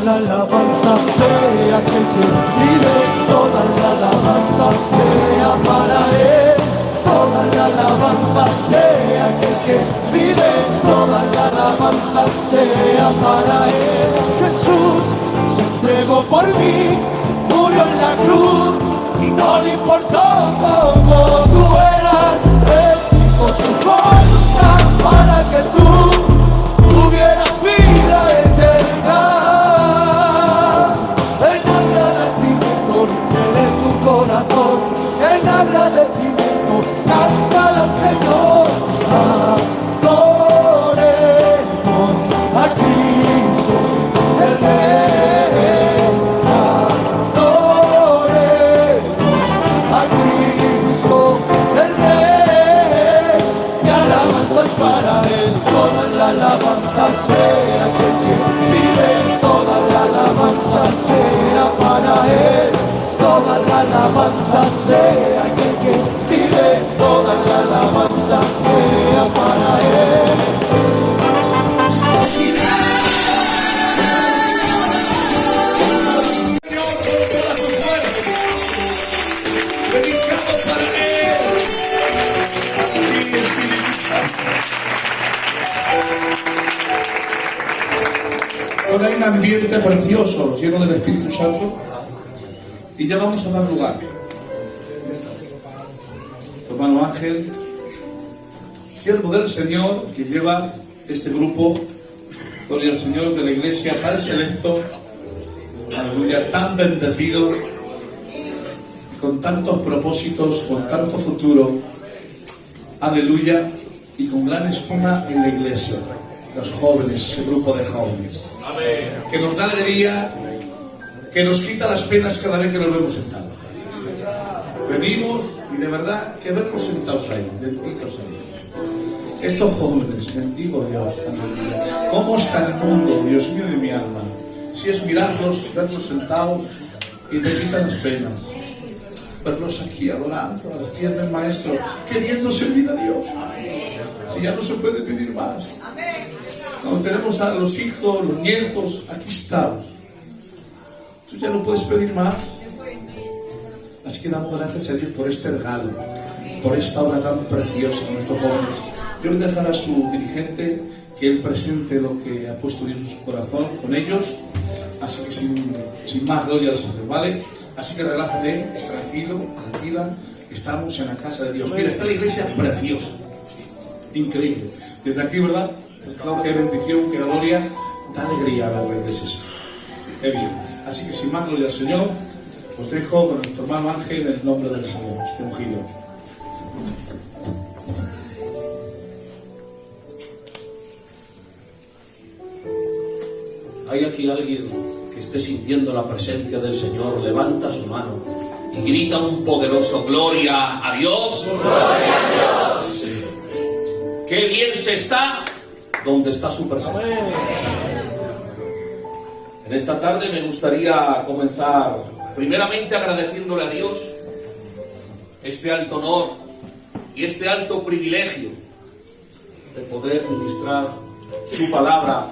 la alabanza sea aquel que vive, toda la alabanza sea para Él. Toda la alabanza sea aquel que vive, toda la alabanza sea para Él. Jesús se entregó por mí, murió en la cruz y no le importó cómo tú eras. Él hizo su voluntad para que tú tuvieras vida eterna. En agradecimiento de tu corazón, en agradecimiento cántale al Señor. Adoremos a Cristo el Rey. Adoremos a Cristo el Rey. Y alabanzas para Él, toda la alabanza sea aquel que vive, toda la alabanza sea para Él. Toda la alabanza sea aquel que vive, toda la alabanza sea para Él. Dedicado para Él. Sí, Espíritu Santo. Ahora hay un ambiente precioso, lleno del Espíritu Santo. Y ya vamos a dar lugar. Tu hermano Ángel, siervo del Señor, que lleva este grupo, gloria al Señor, de la iglesia tan selecto, aleluya, tan bendecido, con tantos propósitos, con tanto futuro, aleluya, y con gran estima en la iglesia, los jóvenes, ese grupo de jóvenes, que nos da alegría, que nos quita las penas cada vez que nos vemos sentados. Venimos y de verdad que vernos sentados ahí, benditos ahí. Estos jóvenes, bendigo Dios, aleluya. ¿Cómo está el mundo, Dios mío de mi alma? Si es mirarlos, verlos sentados y te quitan las penas. Verlos aquí adorando a los pies del Maestro, queriendo servir a Dios. Si ya no se puede pedir más. Cuando tenemos a los hijos, los nietos, aquí estamos. Tú ya no puedes pedir más. Así que damos gracias a Dios por este regalo, por esta obra tan preciosa de nuestros jóvenes. Yo le dejaré a su dirigente que él presente lo que ha puesto Dios en su corazón con ellos. Así que sin más, gloria al Señor, ¿vale? Así que relájate, tranquilo, tranquila. Estamos en la casa de Dios. Mira, está la iglesia preciosa, increíble. Desde aquí, ¿verdad? Pues claro, qué bendición, qué gloria, da alegría ver la iglesia. Qué bien. Así que sin más, gloria al Señor, os dejo con nuestro hermano Ángel en el nombre del Señor. Esté ungido. ¿Hay aquí alguien que esté sintiendo la presencia del Señor? Levanta su mano y grita un poderoso gloria a Dios. ¡Gloria a Dios! ¡Qué bien se está donde está su presencia! En esta tarde me gustaría comenzar primeramente agradeciéndole a Dios este alto honor y este alto privilegio de poder ministrar su palabra,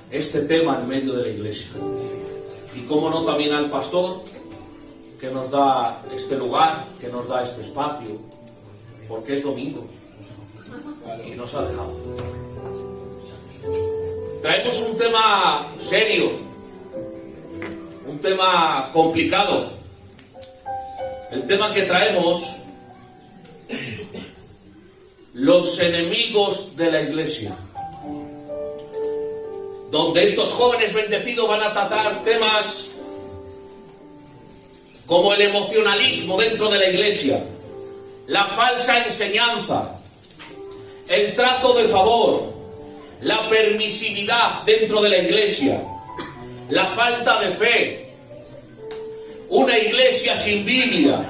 este tema en medio de la iglesia. Y cómo no, también al pastor que nos da este lugar, que nos da este espacio, porque es domingo y nos ha dejado. Traemos un tema serio, un tema complicado. El tema que traemos: los enemigos de la iglesia. Donde estos jóvenes bendecidos van a tratar temas como el emocionalismo dentro de la iglesia, la falsa enseñanza, el trato de favor, la permisividad dentro de la iglesia, la falta de fe, una iglesia sin Biblia,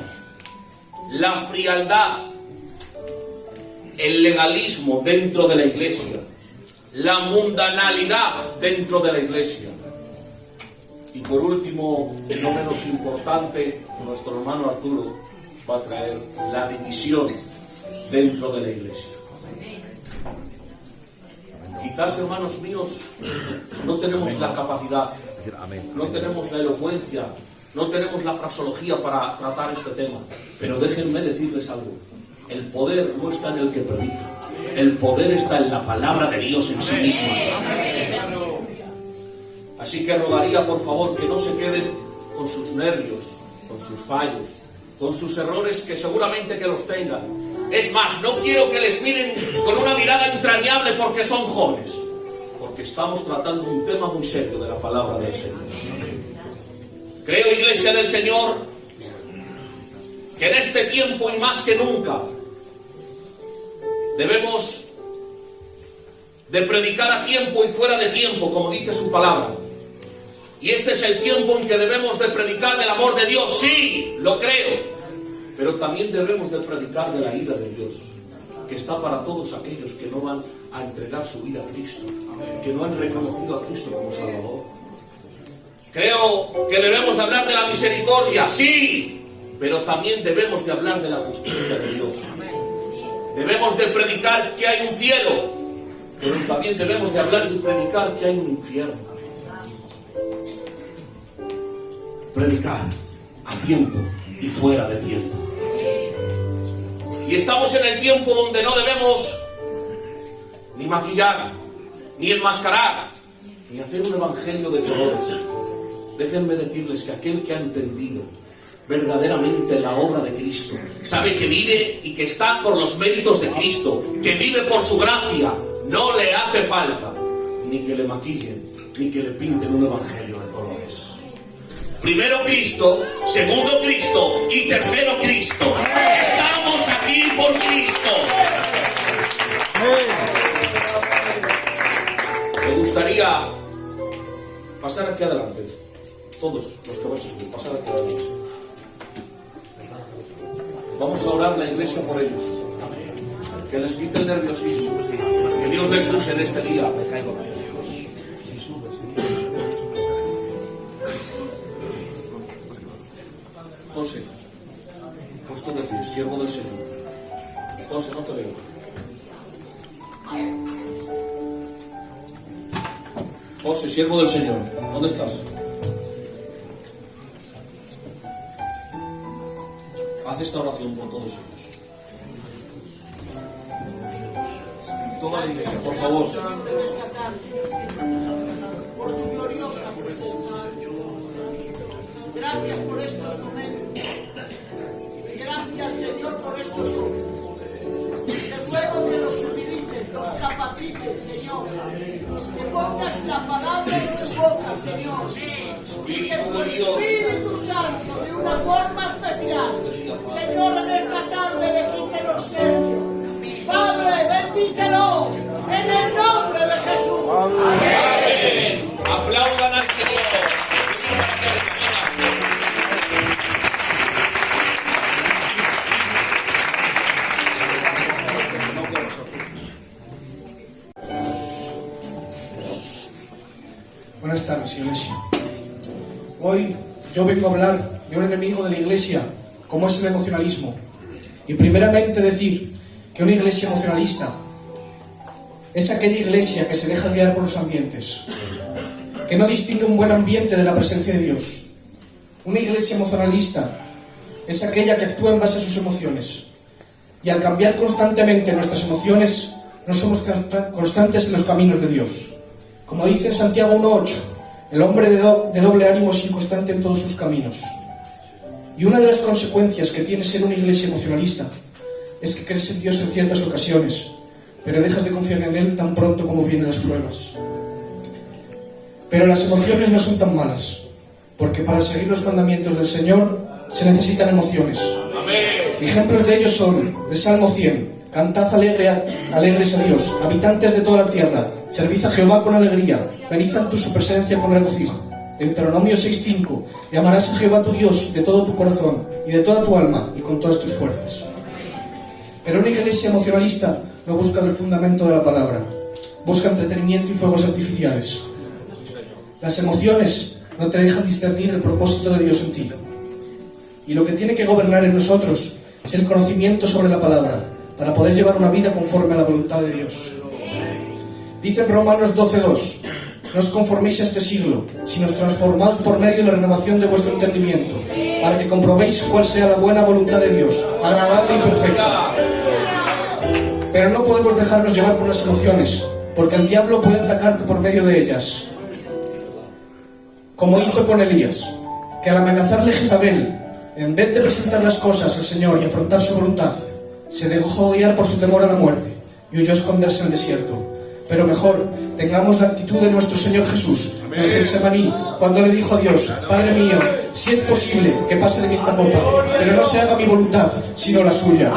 la frialdad, el legalismo dentro de la iglesia, la mundanalidad dentro de la iglesia. Y por último, no menos importante, nuestro hermano Arturo va a traer la división dentro de la iglesia. Quizás, hermanos míos, no tenemos la capacidad no tenemos la elocuencia, no tenemos la fraseología para tratar este tema. Pero déjenme decirles algo. El poder no está en el que predica. El poder está en la palabra de Dios en sí misma. Así que rogaría, por favor, que no se queden con sus nervios, con sus fallos, con sus errores, que seguramente que los tengan. Es más, no quiero que les miren con una mirada entrañable porque son jóvenes, porque estamos tratando un tema muy serio de la palabra del Señor. Creo, Iglesia del Señor, que en este tiempo y más que nunca debemos de predicar a tiempo y fuera de tiempo, como dice su palabra. Y este es el tiempo en que debemos de predicar del amor de Dios, sí, lo creo. Pero también debemos de predicar de la ira de Dios, que está para todos aquellos que no van a entregar su vida a Cristo, que no han reconocido a Cristo como Salvador. Creo que debemos de hablar de la misericordia, sí, pero también debemos de hablar de la justicia de Dios. Debemos de predicar que hay un cielo, pero también debemos de hablar y predicar que hay un infierno. Predicar a tiempo y fuera de tiempo. Y estamos en el tiempo donde no debemos ni maquillar, ni enmascarar, ni hacer un evangelio de colores. Déjenme decirles que aquel que ha entendido verdaderamente la obra de Cristo, sabe que vive y que está por los méritos de Cristo, que vive por su gracia, no le hace falta ni que le maquillen, ni que le pinten un evangelio de colores. Primero Cristo, segundo Cristo y tercero Cristo. Estamos aquí por Cristo. Me gustaría pasar aquí adelante. Todos los que vais a subir, pasar aquí adelante. Vamos a orar la iglesia por ellos. Que les quite el nerviosismo. Que Dios les use en este día. José, puesto de pie, siervo del Señor. José, no te veo. José, siervo del Señor, ¿dónde estás? Haz esta oración por todos ellos. Toda la iglesia, por favor. Por tu gloriosa presencia. Gracias por estos momentos. Gracias, Señor, por estos momentos. Te ruego que los utilices, los capacites, Señor. Que pongas la palabra en su boca, Señor. Y que tu Espíritu Santo, de una forma especial, Señor, en esta tarde le quite los nervios. Padre, bendítelo en el nombre de Jesús. Amén. Aplaudan al Señor. Buenas tardes, iglesia. Hoy yo vengo a hablar de un enemigo de la iglesia, como es el emocionalismo. Y primeramente decir que una iglesia emocionalista es aquella iglesia que se deja guiar por los ambientes, que no distingue un buen ambiente de la presencia de Dios. Una iglesia emocionalista es aquella que actúa en base a sus emociones. Y al cambiar constantemente nuestras emociones, no somos constantes en los caminos de Dios. Como dice en Santiago 1:8, el hombre de doble ánimo es inconstante en todos sus caminos. Y una de las consecuencias que tiene ser una iglesia emocionalista es que crees en Dios en ciertas ocasiones, pero dejas de confiar en Él tan pronto como vienen las pruebas. Pero las emociones no son tan malas, porque para seguir los mandamientos del Señor se necesitan emociones. Amén. Ejemplos de ellos son el Salmo 100, cantad alegres a Dios, habitantes de toda la tierra, servid a Jehová con alegría, venid ante su presencia con regocijo. Deuteronomio 6:5, y amarás a Jehová tu Dios de todo tu corazón y de toda tu alma y con todas tus fuerzas. Pero una iglesia emocionalista no busca el fundamento de la palabra, busca entretenimiento y fuegos artificiales. Las emociones no te dejan discernir el propósito de Dios en ti. Y lo que tiene que gobernar en nosotros es el conocimiento sobre la palabra, para poder llevar una vida conforme a la voluntad de Dios. Dice en Romanos 12:2, No os conforméis a este siglo, sino transformaos por medio de la renovación de vuestro entendimiento, para que comprobéis cuál sea la buena voluntad de Dios, agradable y perfecta. Pero no podemos dejarnos llevar por las emociones, porque el diablo puede atacarte por medio de ellas, como hizo con Elías, que al amenazarle Jezabel, en vez de presentar las cosas al Señor y afrontar su voluntad, se dejó guiar por su temor a la muerte y huyó a esconderse en el desierto. Pero mejor, tengamos la actitud de nuestro Señor Jesús en Getsemaní, cuando le dijo a Dios: Padre mío, si es posible, que pase de mí esta copa, pero no se haga mi voluntad, sino la suya.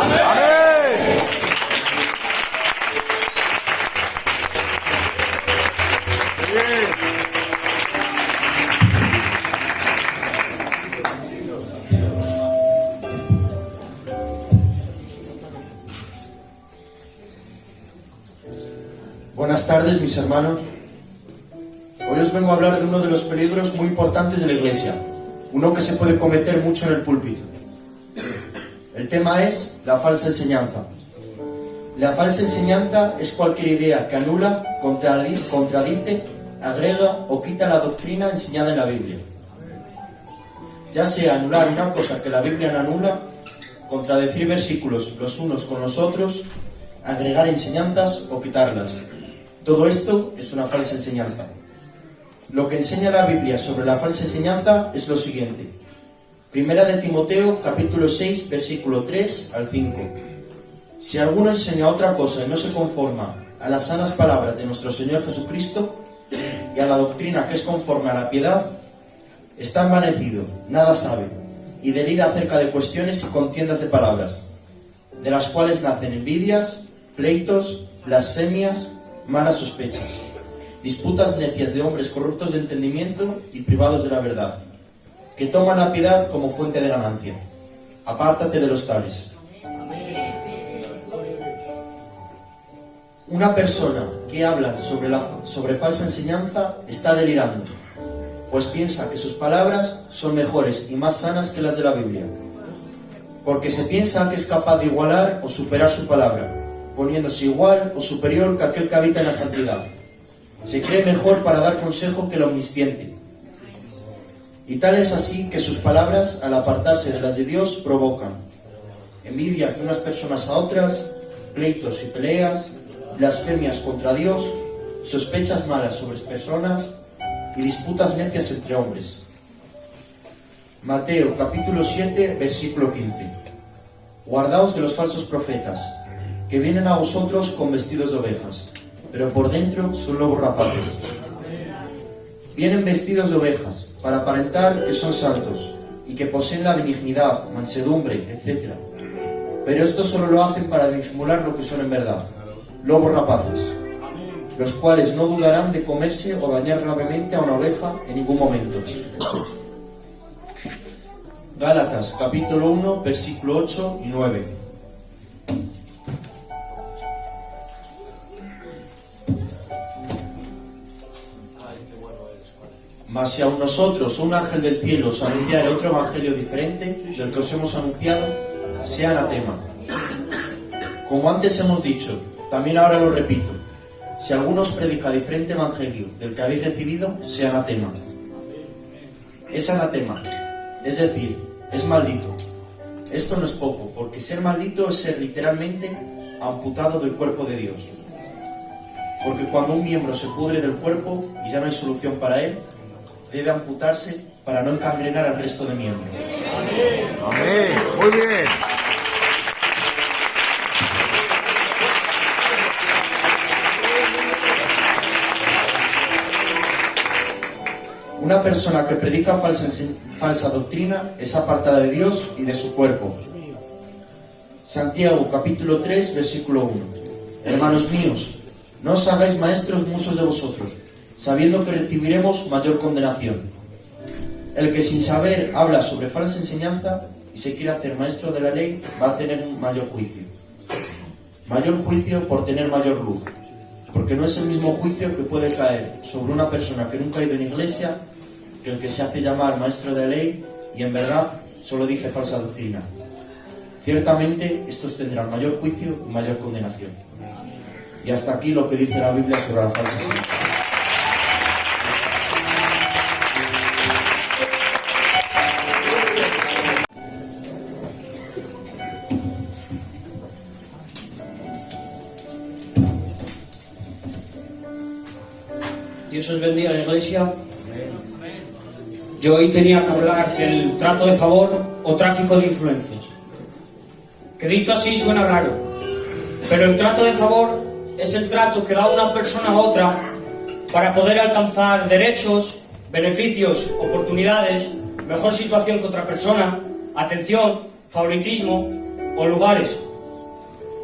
Buenas tardes, mis hermanos. Hoy os vengo a hablar de uno de los peligros muy importantes de la Iglesia, uno que se puede cometer mucho en el púlpito. El tema es la falsa enseñanza. La falsa enseñanza es cualquier idea que anula, contradice, agrega o quita la doctrina enseñada en la Biblia. Ya sea anular una cosa que la Biblia no anula, contradecir versículos los unos con los otros, agregar enseñanzas o quitarlas. Todo esto es una falsa enseñanza. Lo que enseña la Biblia sobre la falsa enseñanza es lo siguiente. Primera de Timoteo, capítulo 6, versículo 3 al 5. Si alguno enseña otra cosa y no se conforma a las sanas palabras de nuestro Señor Jesucristo y a la doctrina que es conforme a la piedad, está envanecido, nada sabe, y delira acerca de cuestiones y contiendas de palabras, de las cuales nacen envidias, pleitos, blasfemias, malas sospechas, disputas necias de hombres corruptos de entendimiento y privados de la verdad, que toman la piedad como fuente de ganancia. Apártate de los tales. Una persona que habla sobre falsa enseñanza está delirando, pues piensa que sus palabras son mejores y más sanas que las de la Biblia, porque se piensa que es capaz de igualar o superar su palabra, poniéndose igual o superior que aquel que habita en la santidad. Se cree mejor para dar consejo que el omnisciente. Y tal es así que sus palabras, al apartarse de las de Dios, provocan envidias de unas personas a otras, pleitos y peleas, blasfemias contra Dios, sospechas malas sobre personas y disputas necias entre hombres. Mateo capítulo 7, versículo 15. Guardaos de los falsos profetas, que vienen a vosotros con vestidos de ovejas, pero por dentro son lobos rapaces. Vienen vestidos de ovejas para aparentar que son santos y que poseen la benignidad, mansedumbre, etc. Pero esto solo lo hacen para disimular lo que son en verdad, lobos rapaces, los cuales no dudarán de comerse o dañar gravemente a una oveja en ningún momento. Gálatas capítulo 1, versículo 8 y 9. Mas si aun nosotros o un ángel del cielo os anunciare otro evangelio diferente del que os hemos anunciado, sea anatema. Como antes hemos dicho, también ahora lo repito, si alguno os predica diferente evangelio del que habéis recibido, sea anatema. Es anatema, es decir, es maldito. Esto no es poco, porque ser maldito es ser literalmente amputado del cuerpo de Dios. Porque cuando un miembro se pudre del cuerpo y ya no hay solución para él, debe amputarse para no encangrenar al resto de miembros. Amén. Muy bien. Una persona que predica falsa doctrina es apartada de Dios y de su cuerpo. Santiago capítulo 3, versículo 1. Hermanos míos, no os hagáis maestros muchos de vosotros, sabiendo que recibiremos mayor condenación. El que sin saber habla sobre falsa enseñanza y se quiere hacer maestro de la ley va a tener un mayor juicio. Mayor juicio por tener mayor luz, porque no es el mismo juicio que puede caer sobre una persona que nunca ha ido en iglesia que el que se hace llamar maestro de la ley y en verdad solo dice falsa doctrina. Ciertamente estos tendrán mayor juicio y mayor condenación. Y hasta aquí lo que dice la Biblia sobre la falsa enseñanza. Dios os bendiga, la iglesia. Yo hoy tenía que hablar del trato de favor o tráfico de influencias. Que dicho así suena raro, pero el trato de favor es el trato que da una persona a otra para poder alcanzar derechos, beneficios, oportunidades, mejor situación que otra persona, atención, favoritismo o lugares.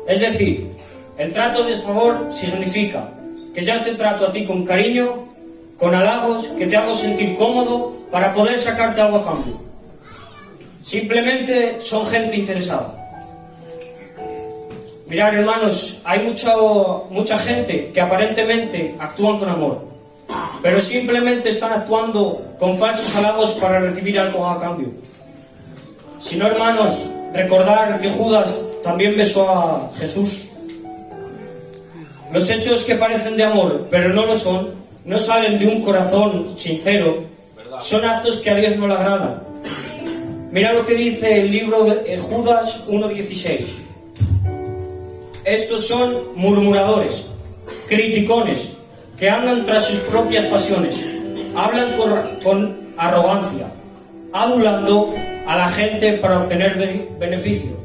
Es decir, el trato de favor significa que ya te trato a ti con cariño, con halagos, que te hago sentir cómodo para poder sacarte algo a cambio. Simplemente son gente interesada. Mirad, hermanos, hay mucha gente que aparentemente actúan con amor, pero simplemente están actuando con falsos halagos para recibir algo a cambio. Si no, hermanos, recordar que Judas también besó a Jesús. Los hechos que parecen de amor, pero no lo son, no salen de un corazón sincero, son actos que a Dios no le agradan. Mira lo que dice el libro de Judas 1:16. Estos son murmuradores, criticones, que andan tras sus propias pasiones, hablan con arrogancia, adulando a la gente para obtener beneficio.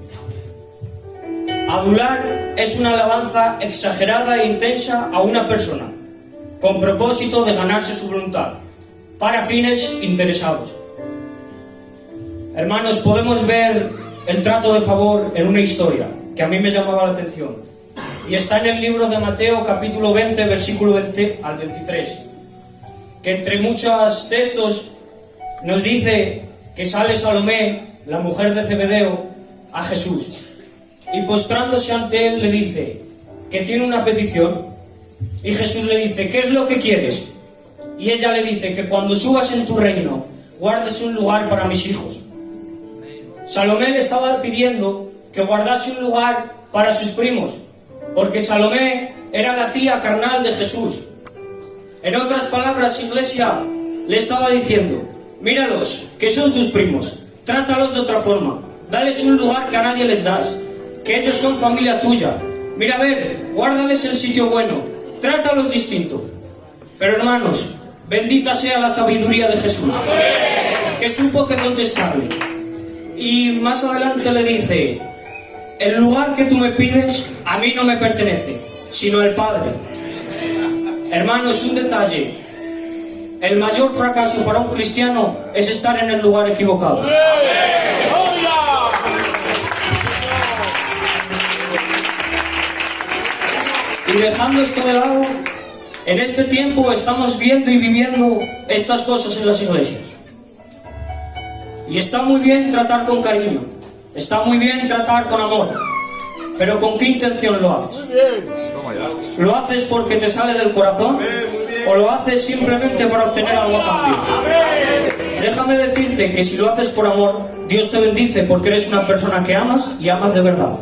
Adular es una alabanza exagerada e intensa a una persona, con propósito de ganarse su voluntad, para fines interesados. Hermanos, podemos ver el trato de favor en una historia que a mí me llamaba la atención, y está en el libro de Mateo, capítulo 20, versículo 20 al 23, que entre muchos textos nos dice que sale Salomé, la mujer de Zebedeo, a Jesús, y postrándose ante él le dice que tiene una petición, y Jesús le dice: ¿qué es lo que quieres? Y ella le dice que cuando subas en tu reino guardes un lugar para mis hijos. Salomé le estaba pidiendo que guardase un lugar para sus primos, porque Salomé era la tía carnal de Jesús. En otras palabras, iglesia, le estaba diciendo: míralos, que son tus primos, trátalos de otra forma, dales un lugar que a nadie les das, que ellos son familia tuya. Mira, a ver, guárdales el sitio bueno, trátalos distinto. Pero hermanos, bendita sea la sabiduría de Jesús, que supo que contestarle. Y más adelante le dice: el lugar que tú me pides a mí no me pertenece, sino al Padre. Hermanos, un detalle: el mayor fracaso para un cristiano es estar en el lugar equivocado. Y dejando esto de lado, en este tiempo estamos viendo y viviendo estas cosas en las iglesias. Y está muy bien tratar con cariño, está muy bien tratar con amor, pero ¿con qué intención lo haces? ¿Lo haces porque te sale del corazón o lo haces simplemente para obtener algo a cambio? Déjame decirte que si lo haces por amor, Dios te bendice porque eres una persona que amas y amas de verdad.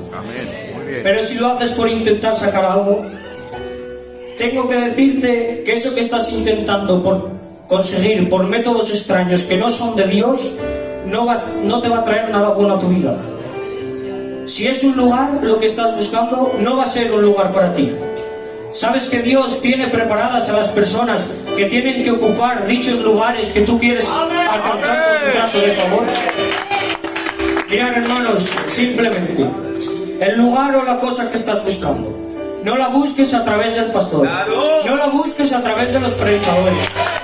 Pero si lo haces por intentar sacar algo, tengo que decirte que eso que estás intentando por conseguir por métodos extraños que no son de Dios, no te va a traer nada bueno a tu vida. Si es un lugar lo que estás buscando, no va a ser un lugar para ti. ¿Sabes que Dios tiene preparadas a las personas que tienen que ocupar dichos lugares que tú quieres alcanzar con tu trato de favor? Mirad, hermanos, simplemente, el lugar o la cosa que estás buscando, no la busques a través del pastor, no la busques a través de los predicadores,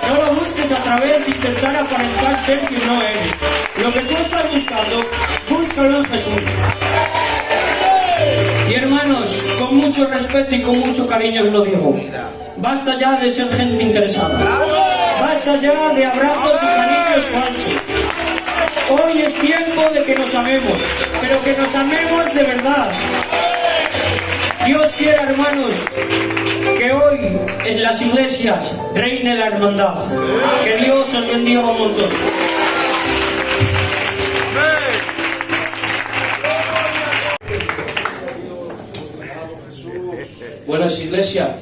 no la busques a través de intentar aparentar ser quien no eres. Lo que tú estás buscando, búscalo en Jesús. Y hermanos, con mucho respeto y con mucho cariño os lo digo, basta ya de ser gente interesada, basta ya de abrazos y cariños falsos. Hoy es tiempo de que nos amemos, pero que nos amemos de verdad. Dios quiera, hermanos, que hoy en las iglesias reine la hermandad. Que Dios os bendiga un montón. Buenas, iglesia.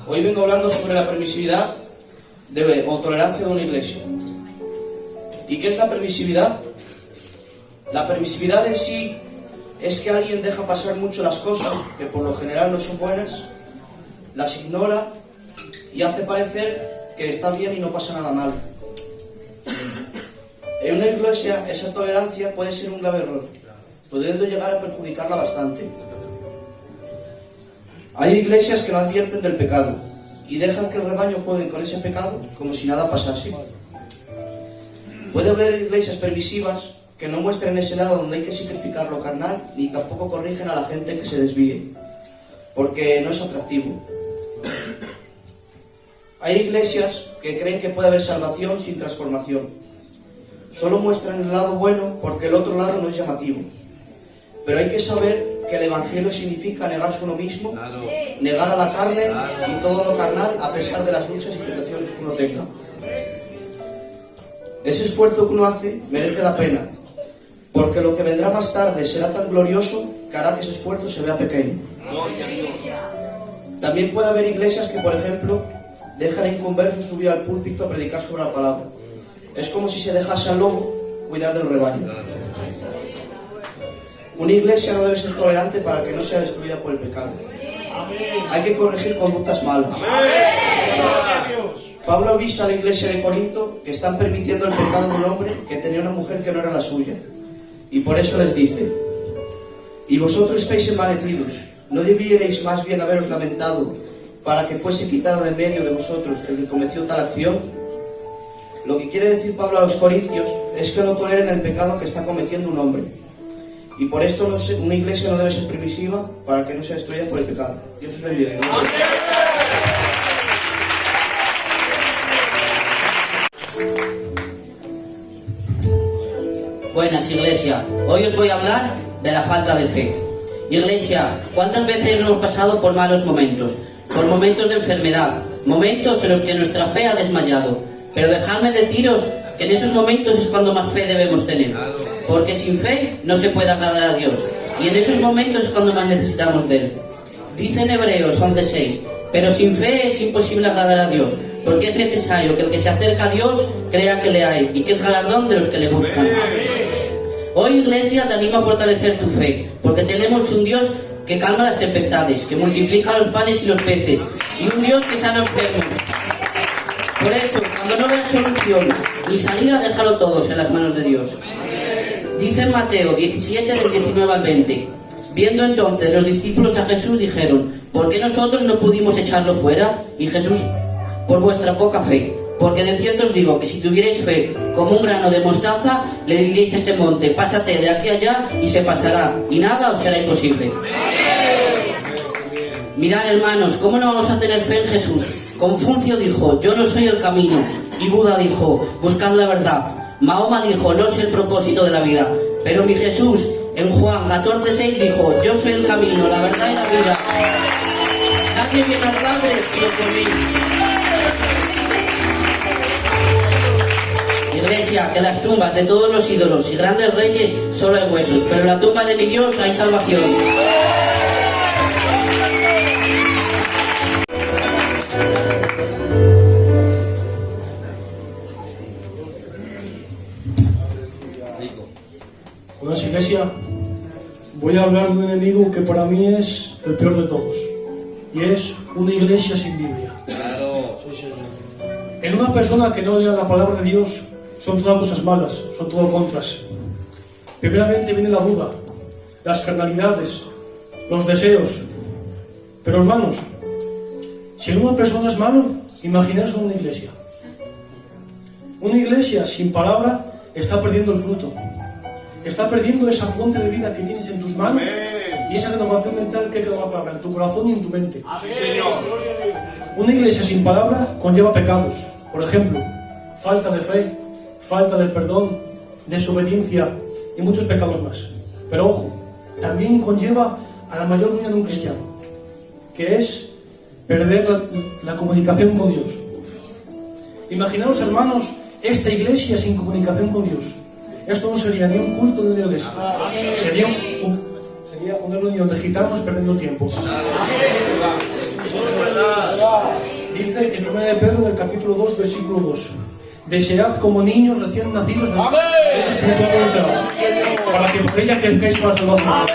Hoy vengo hablando sobre la permisividad o tolerancia de una iglesia. ¿Y qué es la permisividad? La permisividad en sí es que alguien deja pasar mucho las cosas, que por lo general no son buenas, las ignora y hace parecer que está bien y no pasa nada mal. En una iglesia esa tolerancia puede ser un grave error, pudiendo llegar a perjudicarla bastante. Hay iglesias que no advierten del pecado y dejan que el rebaño juegue con ese pecado como si nada pasase. Puede haber iglesias permisivas que no muestren ese lado donde hay que sacrificar lo carnal, ni tampoco corrigen a la gente que se desvíe, porque no es atractivo. Hay iglesias que creen que puede haber salvación sin transformación. Solo muestran el lado bueno porque el otro lado no es llamativo. Pero hay que saber que el Evangelio significa negarse a uno mismo, negar a la carne y todo lo carnal a pesar de las luchas y tentaciones que uno tenga. Ese esfuerzo que uno hace merece la pena, porque lo que vendrá más tarde será tan glorioso que hará que ese esfuerzo se vea pequeño. También puede haber iglesias que, por ejemplo, dejan a inconversos subir al púlpito a predicar sobre la palabra. Es como si se dejase al lobo cuidar del rebaño. Una iglesia no debe ser tolerante para que no sea destruida por el pecado. Hay que corregir conductas malas. Pablo avisa a la iglesia de Corinto que están permitiendo el pecado de un hombre que tenía una mujer que no era la suya. Y por eso les dice: y vosotros estáis envanecidos, ¿no debierais más bien haberos lamentado para que fuese quitado de en medio de vosotros el que cometió tal acción? Lo que quiere decir Pablo a los corintios es que no toleren el pecado que está cometiendo un hombre. Y por esto una iglesia no debe ser permisiva para que no sea destruida por el pecado. Dios os bendiga. Buenas, iglesia. Hoy os voy a hablar de la falta de fe. Iglesia, ¿cuántas veces hemos pasado por malos momentos? Por momentos de enfermedad, momentos en los que nuestra fe ha desmayado. Pero dejadme deciros que en esos momentos es cuando más fe debemos tener. Porque sin fe no se puede agradar a Dios. Y en esos momentos es cuando más necesitamos de Él. Dice en Hebreos 11:6: pero sin fe es imposible agradar a Dios, porque es necesario que el que se acerca a Dios crea que le hay y que es galardón de los que le buscan. Hoy, iglesia, te animo a fortalecer tu fe, porque tenemos un Dios que calma las tempestades, que multiplica los panes y los peces, y un Dios que sana enfermos. Por eso, cuando no veas solución ni salida, déjalo todos en las manos de Dios. Dice en Mateo 17, del 19 al 20: viendo entonces los discípulos a Jesús, dijeron: ¿por qué nosotros no pudimos echarlo fuera? Y Jesús: por vuestra poca fe. Porque de cierto os digo que si tuvierais fe como un grano de mostaza, le diréis a este monte: pásate de aquí a allá, y se pasará, y nada os será imposible. Mirad, hermanos, ¿cómo no vamos a tener fe en Jesús? Confucio dijo: yo no soy el camino. Y Buda dijo: buscad la verdad. Mahoma dijo: no sé el propósito de la vida. Pero mi Jesús, en Juan 14:6, dijo: yo soy el camino, la verdad y la vida. Nadie viene al Padre sino por mí. Iglesia, que en las tumbas de todos los ídolos y grandes reyes solo hay huesos, pero en la tumba de mi Dios hay salvación. Buenas, iglesia. Voy a hablar de un enemigo que para mí es el peor de todos, y es una iglesia sin Biblia. En una persona que no lea la palabra de Dios son todas cosas malas, son todo contras. Primeramente viene la duda, las carnalidades, los deseos. Pero hermanos, si en una persona es malo, imaginaos una iglesia. Una iglesia sin palabra está perdiendo el fruto. Está perdiendo esa fuente de vida que tienes en tus manos. Y esa renovación mental que queda la palabra en tu corazón y en tu mente. Una iglesia sin palabra conlleva pecados. Por ejemplo, falta de fe, falta de perdón, desobediencia y muchos pecados más. Pero ojo, también conlleva a la mayor ruina de un cristiano, que es perder la comunicación con Dios. Imaginaos, hermanos, esta iglesia sin comunicación con Dios. Esto no sería ni un culto ni una iglesia. Sería una reunión de gitanos perdiendo el tiempo. Dice en 1 de Pedro, del capítulo 2, versículo 2: desead como niños recién nacidos en el espíritu de para que por ella crezcáis para la salvación.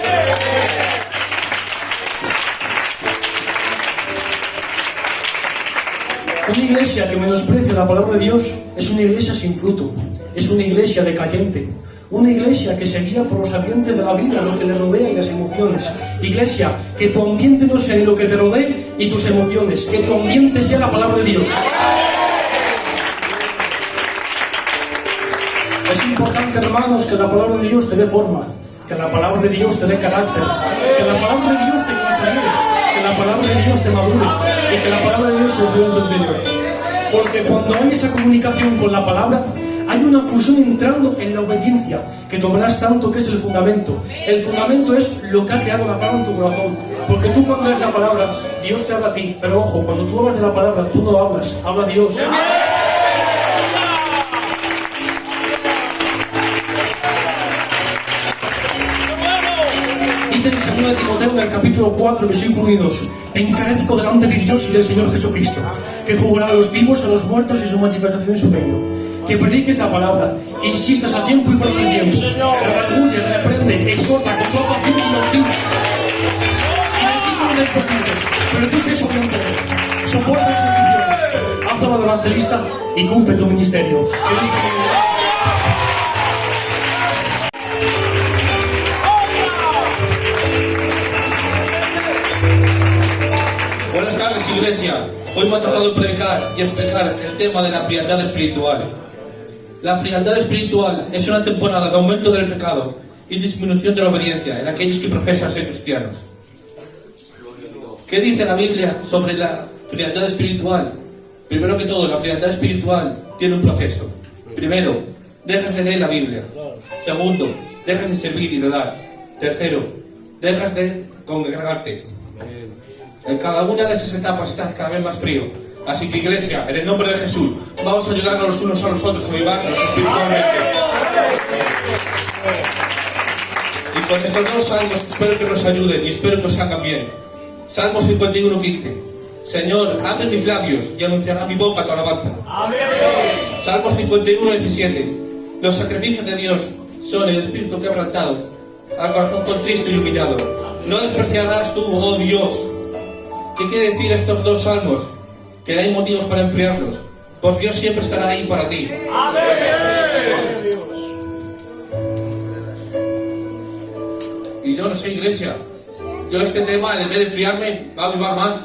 Una iglesia que menosprecia la palabra de Dios es una iglesia sin fruto, es una iglesia decayente, una iglesia que se guía por los ambientes de la vida, lo que le rodea y las emociones. Iglesia, que tu ambiente no sea ni lo que te rodee y tus emociones, que tu ambiente sea la palabra de Dios. Es importante, hermanos, que la palabra de Dios te dé forma, que la palabra de Dios te dé carácter, que la palabra de Dios te consolide, que la palabra de Dios te madure y que la palabra de Dios se dé en tu interior. Porque cuando hay esa comunicación con la palabra, hay una fusión entrando en la obediencia, que tomarás tanto, que es el fundamento. El fundamento es lo que ha creado la palabra en tu corazón. Porque tú cuando lees la palabra, Dios te habla a ti. Pero ojo, cuando tú hablas de la palabra, tú no hablas, habla Dios. Dice en 2 Timoteo, en el capítulo 4, versículo 1 y 2: Te encarezco delante de Dios y del Señor Jesucristo, que juzgará a los vivos y a los muertos y su manifestación en su reino. Que prediques la palabra, que insistas a tiempo y fuera de tiempo, redarguye, reprende, exhorta con toda paciencia y doctrina. Y versículo del posible, pero tú sé soporte, soporta las aflicciones, haz la evangelista y cumple tu ministerio. Buenas tardes, iglesia. Hoy me ha tocado predicar y explicar el tema de la frialdad espiritual. La frialdad espiritual es una temporada de aumento del pecado y disminución de la obediencia en aquellos que profesan ser cristianos. ¿Qué dice la Biblia sobre la frialdad espiritual? Primero que todo, la frialdad espiritual tiene un proceso. Primero, dejas de leer la Biblia. Segundo, dejas de servir y de dar. Tercero, dejas de congregarte. En cada una de esas etapas estás cada vez más frío. Así que, iglesia, en el nombre de Jesús, vamos a ayudarnos los unos a los otros a avivarnos espiritualmente. Y con estos dos salmos espero que nos ayuden y espero que nos hagan bien. Salmo 51:15. Señor, abre mis labios y anunciará mi boca tu alabanza. Salmo 51:17. Los sacrificios de Dios son el espíritu quebrantado, al corazón contristo y humillado. No despreciarás tú, oh Dios. ¿Qué quiere decir estos dos salmos? Que no hay motivos para enfriarlos, porque Dios siempre estará ahí para ti. Y yo no sé, iglesia, yo este tema, en vez de enfriarme, va a avivar más,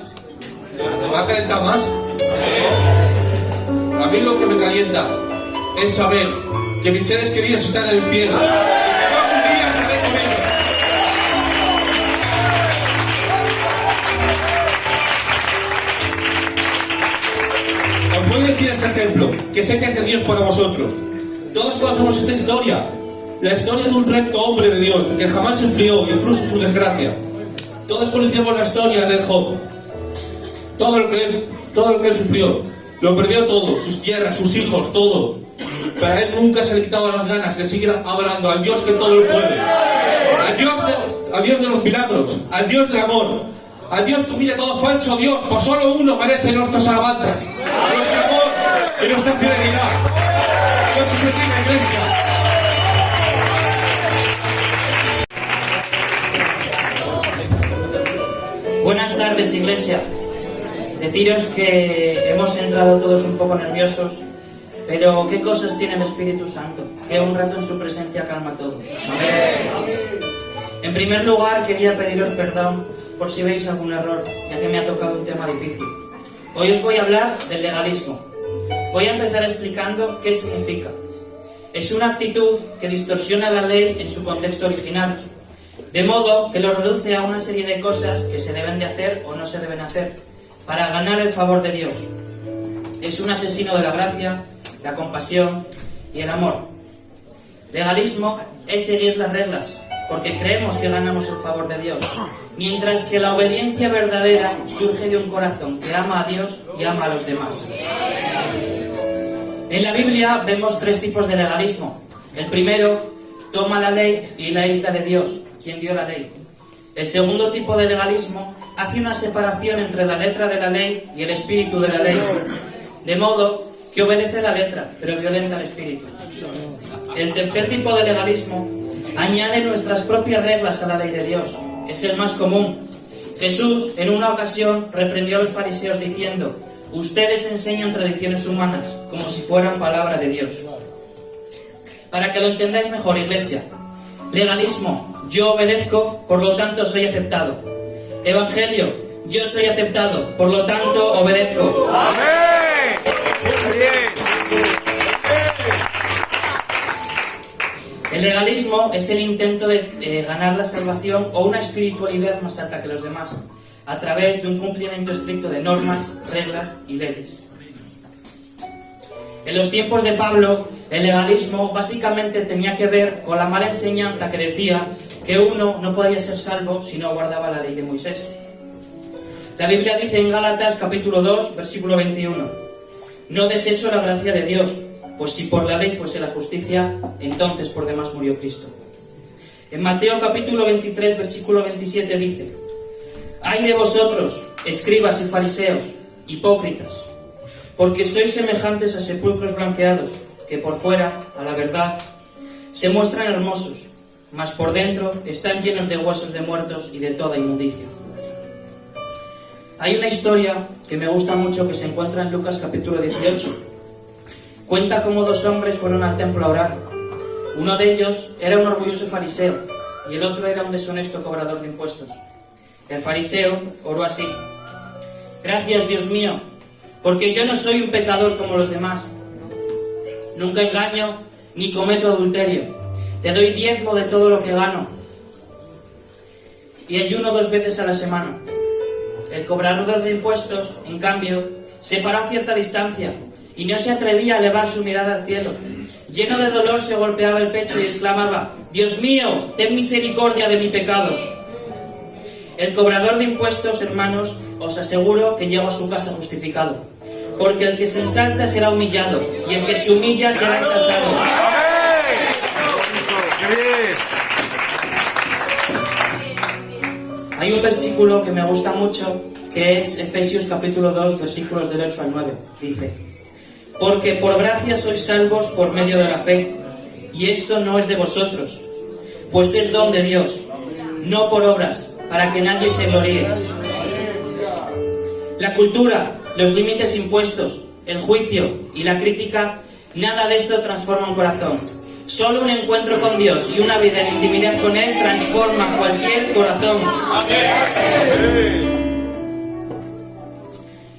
me va a calentar más. A mí lo que me calienta es saber que mis seres queridos están en el cielo. Voy a decir este ejemplo, que sé que hace Dios para vosotros. Todos conocemos esta historia, la historia de un recto hombre de Dios, que jamás se enfrió, incluso su desgracia. Todos conocemos la historia de Job. Todo lo que él sufrió, lo perdió todo, sus tierras, sus hijos, todo. Pero a él nunca se le quitado las ganas de seguir adorando al Dios que todo lo puede. Al Dios de los milagros, al Dios del amor, al Dios que mira todo falso, Dios, pues solo uno merece nuestras alabanzas. Nuestro amor y nuestra fidelidad. Dios os bendiga, iglesia. Buenas tardes, iglesia. Deciros que hemos entrado todos un poco nerviosos, pero ¿qué cosas tiene el Espíritu Santo? Que un rato en su presencia calma todo. En primer lugar, quería pediros perdón por si veis algún error, ya que me ha tocado un tema difícil. Hoy os voy a hablar del legalismo. Voy a empezar explicando qué significa. Es una actitud que distorsiona la ley en su contexto original, de modo que lo reduce a una serie de cosas que se deben de hacer o no se deben hacer, para ganar el favor de Dios. Es un asesino de la gracia, la compasión y el amor. Legalismo es seguir las reglas, porque creemos que ganamos el favor de Dios, mientras que la obediencia verdadera surge de un corazón que ama a Dios y ama a los demás. En la Biblia vemos tres tipos de legalismo. El primero toma la ley y la aísla de Dios, quien dio la ley. El segundo tipo de legalismo hace una separación entre la letra de la ley y el espíritu de la ley, de modo que obedece la letra, pero violenta el espíritu. El tercer tipo de legalismo añade nuestras propias reglas a la ley de Dios. Es el más común. Jesús, en una ocasión, reprendió a los fariseos diciendo: Ustedes enseñan tradiciones humanas como si fueran palabra de Dios. Para que lo entendáis mejor, Iglesia, legalismo, yo obedezco, por lo tanto soy aceptado. Evangelio, yo soy aceptado, por lo tanto obedezco. ¡Amén! El legalismo es el intento de ganar la salvación o una espiritualidad más alta que los demás, a través de un cumplimiento estricto de normas, reglas y leyes. En los tiempos de Pablo, el legalismo básicamente tenía que ver con la mala enseñanza que decía que uno no podía ser salvo si no guardaba la ley de Moisés. La Biblia dice en Gálatas capítulo 2, versículo 21, no desecho la gracia de Dios, pues si por la ley fuese la justicia, entonces por demás murió Cristo. En Mateo capítulo 23, versículo 27 dice, ay de vosotros, escribas y fariseos, hipócritas, porque sois semejantes a sepulcros blanqueados, que por fuera, a la verdad, se muestran hermosos, mas por dentro están llenos de huesos de muertos y de toda inmundicia. Hay una historia que me gusta mucho que se encuentra en Lucas capítulo 18. Cuenta cómo dos hombres fueron al templo a orar. Uno de ellos era un orgulloso fariseo y el otro era un deshonesto cobrador de impuestos. El fariseo oró así: gracias, Dios mío, porque yo no soy un pecador como los demás. Nunca engaño ni cometo adulterio. Te doy diezmo de todo lo que gano. Y ayuno 2 veces a la semana. El cobrador de impuestos, en cambio, se paró a cierta distancia y no se atrevía a elevar su mirada al cielo. Lleno de dolor se golpeaba el pecho y exclamaba: Dios mío, ten misericordia de mi pecado. El cobrador de impuestos, hermanos, os aseguro que llegó a su casa justificado. Porque el que se ensalza será humillado, y el que se humilla será exaltado. Hay un versículo que me gusta mucho, que es Efesios capítulo 2, versículos del 8 al 9. Dice: porque por gracia sois salvos por medio de la fe, y esto no es de vosotros, pues es don de Dios, no por obras, para que nadie se gloríe. La cultura, los límites impuestos, el juicio y la crítica, nada de esto transforma un corazón. Solo un encuentro con Dios y una vida en intimidad con Él transforma cualquier corazón.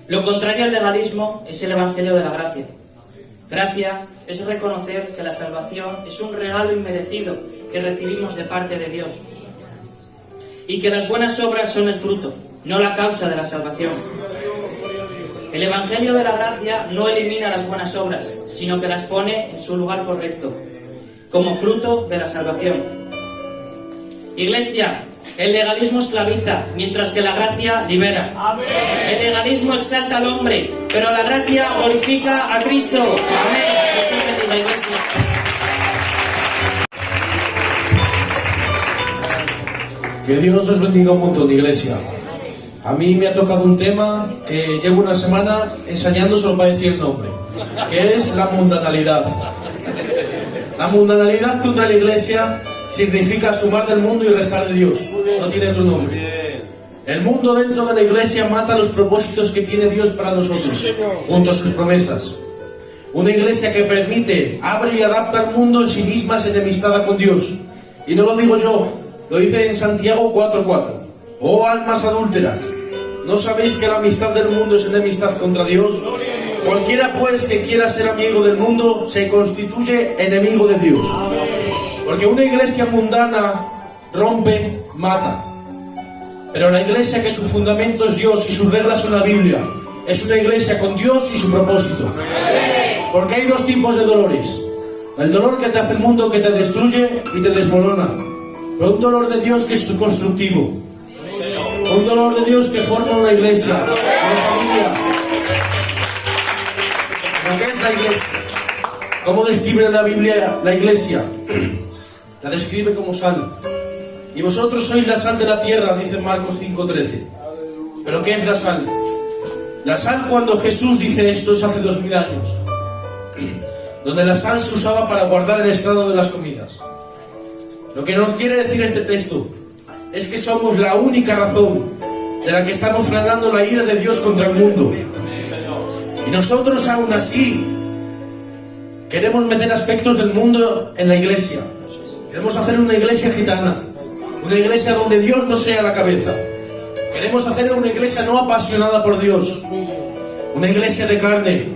Lo contrario al legalismo es el Evangelio de la gracia. Gracia es reconocer que la salvación es un regalo inmerecido que recibimos de parte de Dios, y que las buenas obras son el fruto, no la causa de la salvación. El Evangelio de la gracia no elimina las buenas obras, sino que las pone en su lugar correcto, como fruto de la salvación. Iglesia, el legalismo esclaviza, mientras que la gracia libera. Amén. El legalismo exalta al hombre, pero la gracia glorifica a Cristo. Amén. Jesús bendiga, Iglesia. Que Dios os bendiga un montón, Iglesia. A mí me ha tocado un tema que llevo una semana ensayando solo para decir el nombre, que es la mundanalidad. La mundanalidad contra la Iglesia significa sumar del mundo y restar de Dios. No tiene otro nombre. El mundo dentro de la Iglesia mata los propósitos que tiene Dios para nosotros, junto a sus promesas. Una Iglesia que permite, abre y adapta al mundo en sí misma es enemistada con Dios. Y no lo digo yo, lo dice en Santiago 4:4. Oh almas adúlteras, ¿no sabéis que la amistad del mundo es enemistad contra Dios? Cualquiera pues que quiera ser amigo del mundo se constituye enemigo de Dios. Porque una iglesia mundana rompe, mata. Pero la iglesia que su fundamento es Dios y sus reglas son la Biblia, es una iglesia con Dios y su propósito. Porque hay 2 tipos de dolores: el dolor que te hace el mundo, que te destruye y te desmorona, pero un dolor de Dios que es constructivo, un dolor de Dios que forma una iglesia, una familia. ¿Qué es la iglesia? ¿Cómo describe la Biblia la iglesia? La describe como sal. Y vosotros sois la sal de la tierra, dice Marcos 5:13. ¿Pero qué es la sal? La sal, cuando Jesús dice esto, es hace 2000 años, donde la sal se usaba para guardar el estado de las comidas. Lo que nos quiere decir este texto es que somos la única razón de la que estamos frenando la ira de Dios contra el mundo. Y nosotros aún así queremos meter aspectos del mundo en la iglesia. Queremos hacer una iglesia gitana, una iglesia donde Dios no sea la cabeza. Queremos hacer una iglesia no apasionada por Dios, una iglesia de carne,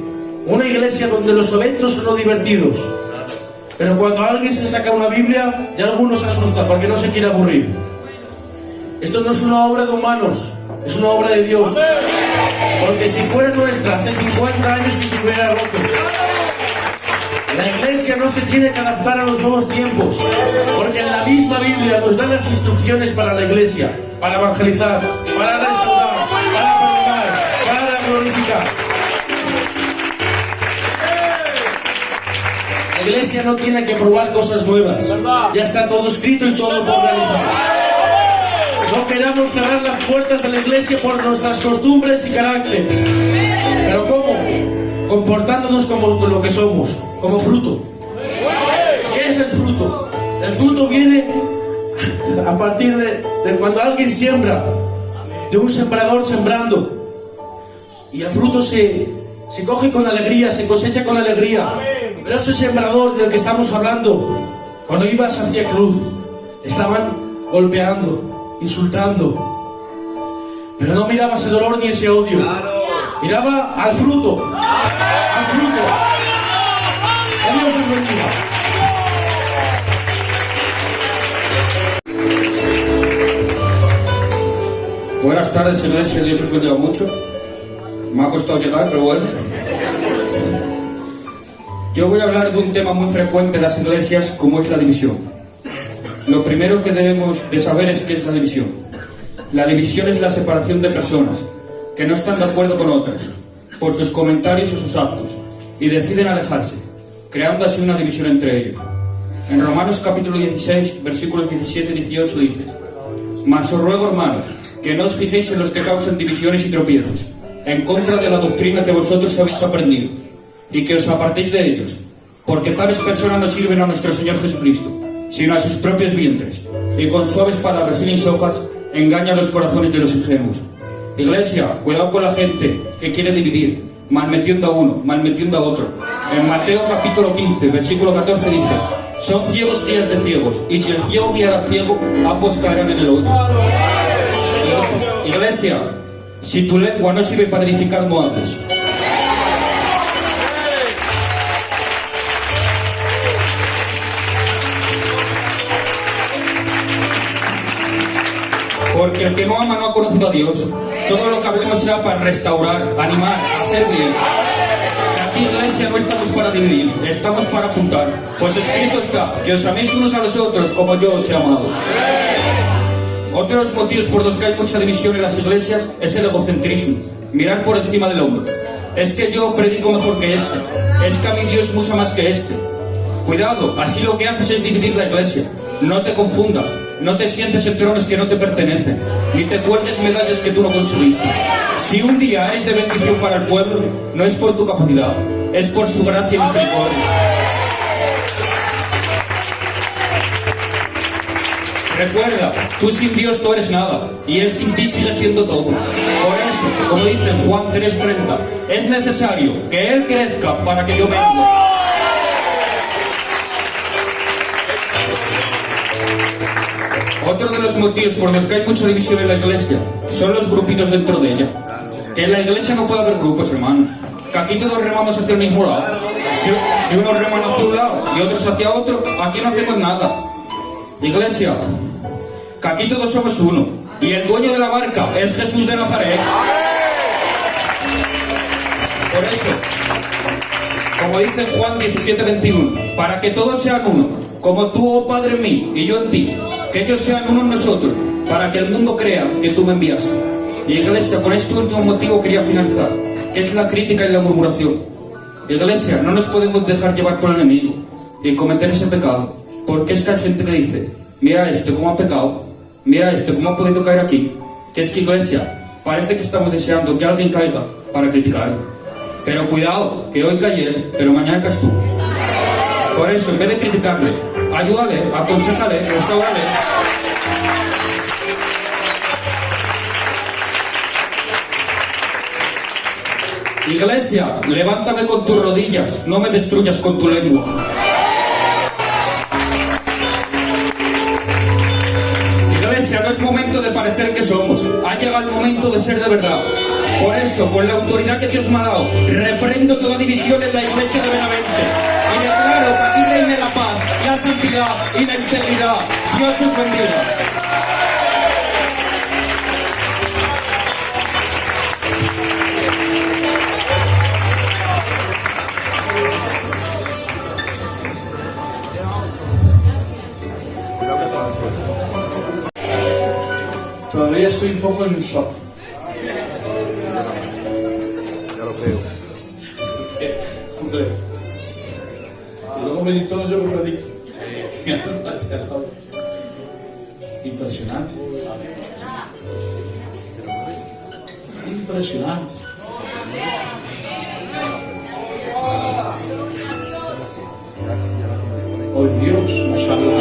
una iglesia donde los eventos son no divertidos. Pero cuando alguien se saca una Biblia, ya algunos se asusta porque no se quiere aburrir. Esto no es una obra de humanos, es una obra de Dios. Porque si fuera nuestra, hace 50 años que se hubiera roto. La iglesia no se tiene que adaptar a los nuevos tiempos, porque en la misma Biblia nos dan las instrucciones para la iglesia, para evangelizar, para restaurar, para perdonar, para glorificar. La iglesia no tiene que probar cosas nuevas, ya está todo escrito y todo por realizar. No queramos cerrar las puertas de la iglesia por nuestras costumbres y caracteres. ¿Pero cómo? Comportándonos como lo que somos, como fruto. ¿Qué es el fruto? El fruto viene a partir de cuando alguien siembra, de un sembrador sembrando. Y el fruto se coge con alegría, se cosecha con alegría. Pero ese sembrador del que estamos hablando, cuando ibas hacia cruz, estaban golpeando, insultando. Pero no mirabas el dolor ni ese odio. Miraba al fruto. Al fruto. Que Dios os bendiga. Buenas tardes, iglesia. Dios os bendiga mucho. Me ha costado llegar, pero bueno. Yo voy a hablar de un tema muy frecuente en las iglesias, como es la división. Lo primero que debemos de saber es qué es la división. La división es la separación de personas que no están de acuerdo con otras por sus comentarios o sus actos y deciden alejarse, creando así una división entre ellos. En Romanos capítulo 16, versículos 17 y 18 dice: Mas os ruego, hermanos, que no os fijéis en los que causan divisiones y tropiezos, en contra de la doctrina que vosotros habéis aprendido, y que os apartéis de ellos, porque tales personas no sirven a nuestro Señor Jesucristo, sino a sus propios vientres, y con suaves palabras y lisonjas engañan los corazones de los ingenuos. Iglesia, cuidado con la gente que quiere dividir, malmetiendo a uno, malmetiendo a otro. En Mateo capítulo 15, versículo 14 dice: Son ciegos guías de ciegos, y si el ciego guiara al ciego, ambos caerán en el hoyo. Iglesia, si tu lengua no sirve para edificar, no hables. Porque el que no ama no ha conocido a Dios. Todo lo que hablemos será para restaurar, animar, hacer bien. Aquí, iglesia, no estamos para dividir, estamos para juntar. Pues escrito está, que os améis unos a los otros como yo os he amado. Otro de los motivos por los que hay mucha división en las iglesias es el egocentrismo, mirar por encima del hombro. Es que yo predico mejor que este, es que a mí Dios usa más que este. Cuidado, así lo que haces es dividir la iglesia. No te confundas, no te sientes en tronos que no te pertenecen, ni te cuelgues medallas que tú no conseguiste. Si un día es de bendición para el pueblo, no es por tu capacidad, es por su gracia y misericordia. Recuerda, tú sin Dios no eres nada, y Él sin ti sigue siendo todo. Por eso, como dice en Juan 3:30, es necesario que Él crezca para que yo venga. Otro de los motivos por los que hay mucha división en la iglesia son los grupitos dentro de ella. Que en la iglesia no puede haber grupos, hermano. Que aquí todos remamos hacia el mismo lado. Si unos reman hacia un lado y otros hacia otro, aquí no hacemos nada. Iglesia, que aquí todos somos uno. Y el dueño de la barca es Jesús de Nazaret. Por eso, como dice Juan 17:21, para que todos sean uno, como tú, oh Padre, en mí y yo en ti, que ellos sean uno en nosotros, para que el mundo crea que tú me enviaste. Y iglesia, con este último motivo quería finalizar, que es la crítica y la murmuración. Iglesia, no nos podemos dejar llevar por el enemigo y cometer ese pecado, porque es que hay gente que dice: mira este cómo ha pecado, mira este cómo ha podido caer aquí. Que es que, iglesia, parece que estamos deseando que alguien caiga para criticar. Pero cuidado, que hoy cae él, pero mañana caes tú. Por eso, en vez de criticarle, ayúdale, aconsejale, restaurale. Iglesia, levántame con tus rodillas, no me destruyas con tu lengua. Iglesia, no es momento de parecer que somos, ha llegado el momento de ser de verdad. Por eso, con la autoridad que Dios me ha dado, reprendo toda división en la Iglesia de Benavente y declaro que aquí reine la paz, la santidad y la integridad. Dios os bendiga. Todavía estoy un poco en un shock. Ya lo creo. Hombre. Y luego medito yo que predico. Impresionante. Impresionante. Hoy Dios nos habla.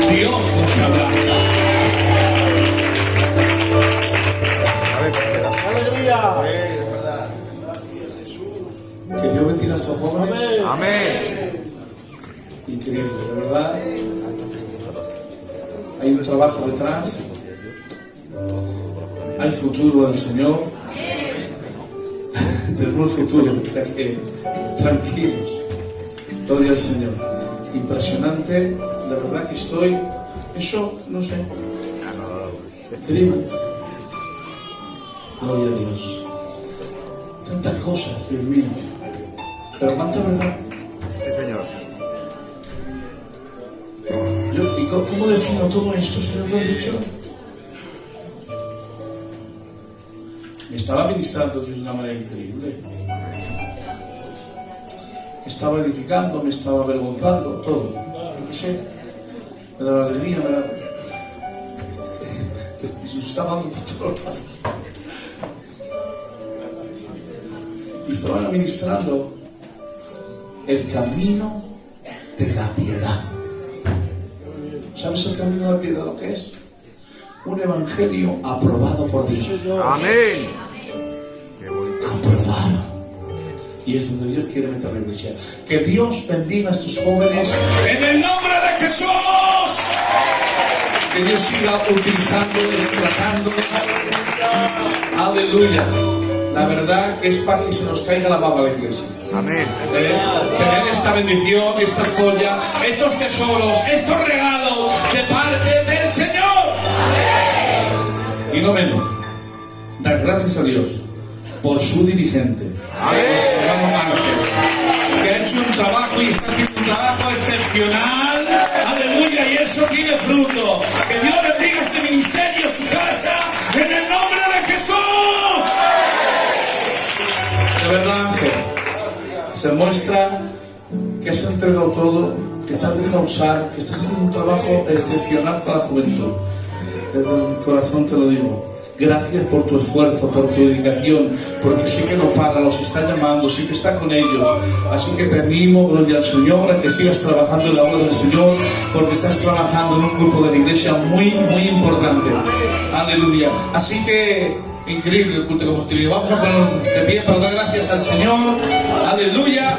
Dios nos habla. Que Dios bendiga a estos jóvenes. Amén. Increíble, de verdad. Hay un trabajo detrás. Hay futuro del Señor. Tenemos futuro, o sea que tranquilos. Gloria al Señor. Impresionante, de verdad que estoy. Eso, no sé. Increíble. Gloria a Dios. Tantas cosas, Dios mío. Pero cuánta verdad. Sí, Señor. ¿Y cómo defino todo esto, Señor? Lo he dicho. Me estaba ministrando Dios de una manera increíble. Me estaba edificando, me estaba avergonzando, todo. No sé. Me daba alegría, me daba. Me estaba dando por todos lados. Y estaba ministrando el camino de la piedad. ¿Sabes el camino de la piedad lo que es? Un evangelio aprobado por Dios. Amén. Aprobado. Y es donde Dios quiere meter la iglesia. Que Dios bendiga a estos jóvenes en el nombre de Jesús. Que Dios siga utilizándoles, tratándoles. Aleluya. La verdad que es para que se nos caiga la baba a la iglesia. Amén. Tener esta bendición, estas joyas, estos tesoros, estos regalos de parte del Señor. Y no menos, dar gracias a Dios por su dirigente, nuestro hermano Ángel, que ha hecho un trabajo y está haciendo un trabajo excepcional. Aleluya, y eso tiene fruto. Que Dios bendiga este ministerio, su casa, en el nombre de Jesús. De verdad, Ángel, se muestra que has entregado todo, que te has dejado usar, que estás haciendo un trabajo excepcional para la juventud. Desde el corazón te lo digo. Gracias por tu esfuerzo, por tu dedicación, porque sí que no para, los está llamando, sí que está con ellos. Así que te animo, gloria al Señor, a que sigas trabajando en la obra del Señor, porque estás trabajando en un grupo de la iglesia muy, muy importante. Aleluya. Así que, increíble el culto que hemos tenido. Vamos a poner de pie para dar gracias al Señor. Aleluya.